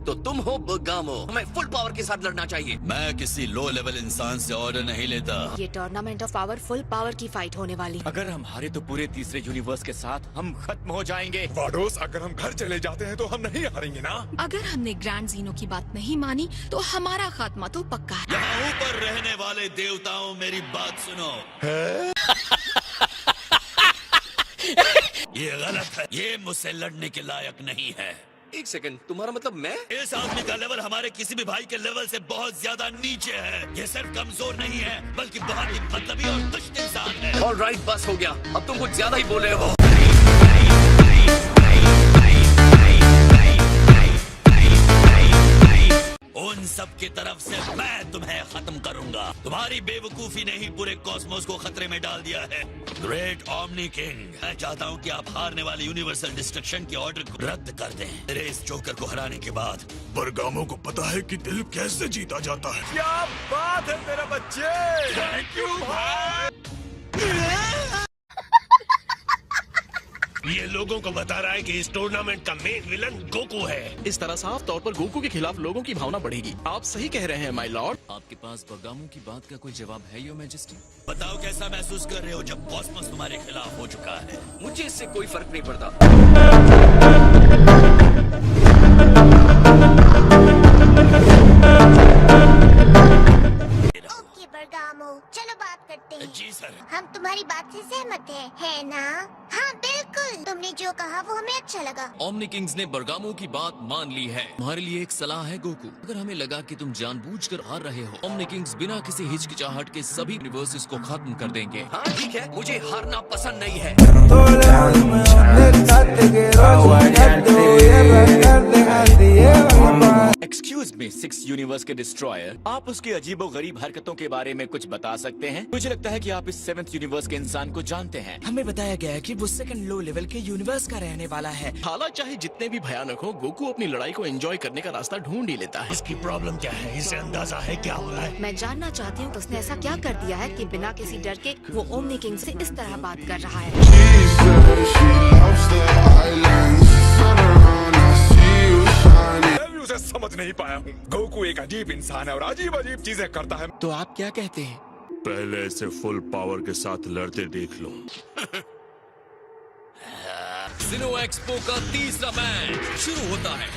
तो तुम हो बगामो। हमें फुल पावर के साथ लड़ना चाहिए। मैं किसी लो लेवल इंसान से ऑर्डर नहीं लेता। ये tournament of power full power की फाइट होने वाली। अगर हम हारे तो पूरे तीसरे यूनिवर्स के साथ हम खत्म हो जाएंगे। वाडोस, अगर हम घर चले जाते हैं तो हम नहीं हारेंगे ना? अगर हमने ग्रैंड जीनो की बात नहीं मानी तो हमारा खात्मा तो पक्का है। यहाँ ऊपर रहने वाले देवताओं, मेरी बात सुनो। ये गलत है। ये मुझसे लड़ने के लायक नहीं है। एक सेकंड, तुम्हारा मतलब मैं? इस आदमी का लेवल हमारे किसी भी भाई के लेवल से बहुत ज्यादा नीचे है। ये सिर्फ कमजोर नहीं है, बल्कि बहुत ही मतलबी और दुष्ट इंसान है। ऑलराइट, बस हो गया। अब तुम कुछ ज्यादा ही बोल रहे हो। उन सब की तरफ से मैं तुम्हें खत्म करूंगा। तुम्हारी बेवकूफी ने ही पूरे कॉस्मोस को खतरे में डाल दिया है। ग्रेट ओमनी किंग, मैं चाहता हूँ कि आप हारने वाले यूनिवर्सल डिस्ट्रक्शन के ऑर्डर को रद्द कर दें। मेरे इस जोकर को हराने के बाद बरगामो को पता है कि दिल कैसे जीता जाता है। क्या बात है मेरा बच्चे। थैंक यू भाई। ये लोगों को बता रहा है कि इस टूर्नामेंट का मेन विलन गोकू है। इस तरह साफ तौर पर गोकू के खिलाफ लोगों की भावना बढ़ेगी। आप सही कह रहे हैं माय लॉर्ड। आपके पास बगामो की बात का कोई जवाब है योर मैजेस्टी? बताओ कैसा महसूस कर रहे हो जब कॉस्मोस तुम्हारे खिलाफ हो चुका है? मुझे इससे कोई फर्क नहीं पड़ता। ओके बरगामो, चलो बात करते हैं। जी सर। हम तुम्हारी बात से सहमत है ना? हाँ बिल्कुल, तुमने जो कहा वो हमें अच्छा लगा। ओमनी किंग्स ने बरगामो की बात मान ली है। तुम्हारे लिए एक सलाह है गोकू। अगर हमें लगा कि तुम जानबूझकर हार रहे हो, ओमनी किंग्स बिना किसी हिचकिचाहट के सभी यूनिवर्सेस को खत्म कर देंगे। हाँ ठीक है, मुझे हारना पसंद नहीं है। एक्सक्यूज मी, 6 यूनिवर्स के डिस्ट्रॉयर, आप उसकी अजीबोगरीब हरकतों के बारे में कुछ बता सकते हैं? मुझे लगता है कि आप इस 7th यूनिवर्स के इंसान को जानते हैं। हमें बताया गया है कि वो सेकंड लो लेवल के यूनिवर्स का रहने वाला है। हालांकि चाहे जितने भी भयानक हो, गोकू अपनी लड़ाई को एंजॉय करने का रास्ता ढूंढ ही लेता है। इसकी प्रॉब्लम क्या है? इसे अंदाजा है क्या हो रहा है? मैं जानना चाहती हूँ उसने ऐसा क्या कर दिया है कि बिना किसी डर के वो ओमनी किंग से इस तरह बात कर रहा है। मैं भी उसे समझ नहीं पाया हूँ। गोकू एक अजीब इंसान है और अजीब अजीब चीजें करता है। तो आप क्या कहते हैं? पहले इसे फुल पावर के साथ लड़ते देख लो। सिनो एक्सपो का तीसरा मैच शुरू होता है।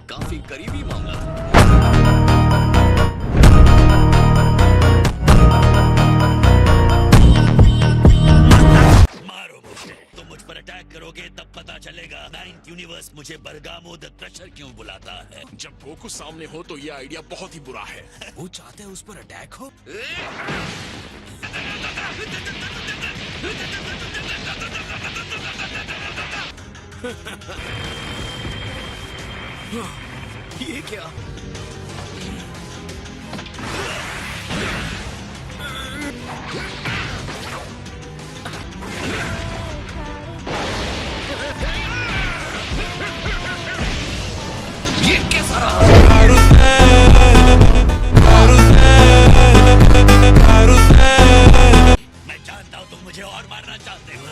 काफी करीबी मामला था। मारो मुझे। तुम मुझ पर अटैक करोगे तब पता चलेगा 9th यूनिवर्स मुझे बरगामो द क्रशर क्यों बुलाता है। जब गोकू सामने हो तो ये आइडिया बहुत ही बुरा है। वो चाहते हैं उस पर अटैक हो। ये क्या? ये कैसा रहा? मैं जानता हूँ तुम मुझे और मारना चाहते हो।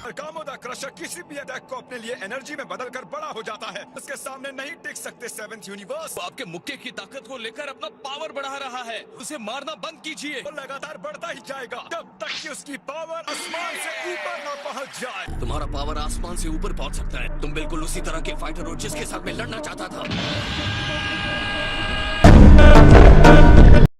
बरगामो द क्रशर किसी भी अटैक को अपने लिए एनर्जी में बदलकर बड़ा हो जाता है। उसके सामने नहीं टिक सकते 7th यूनिवर्स। वो आपके मुक्के की ताकत को लेकर अपना पावर बढ़ा रहा है। उसे मारना बंद कीजिए। वो लगातार बढ़ता ही जाएगा जब तक कि उसकी पावर आसमान से ऊपर न पहुंच जाए। तुम्हारा पावर आसमान से ऊपर पहुंच सकता है। तुम बिल्कुल उसी तरह के फाइटर हो जिसके साथ मैं लड़ना चाहता था।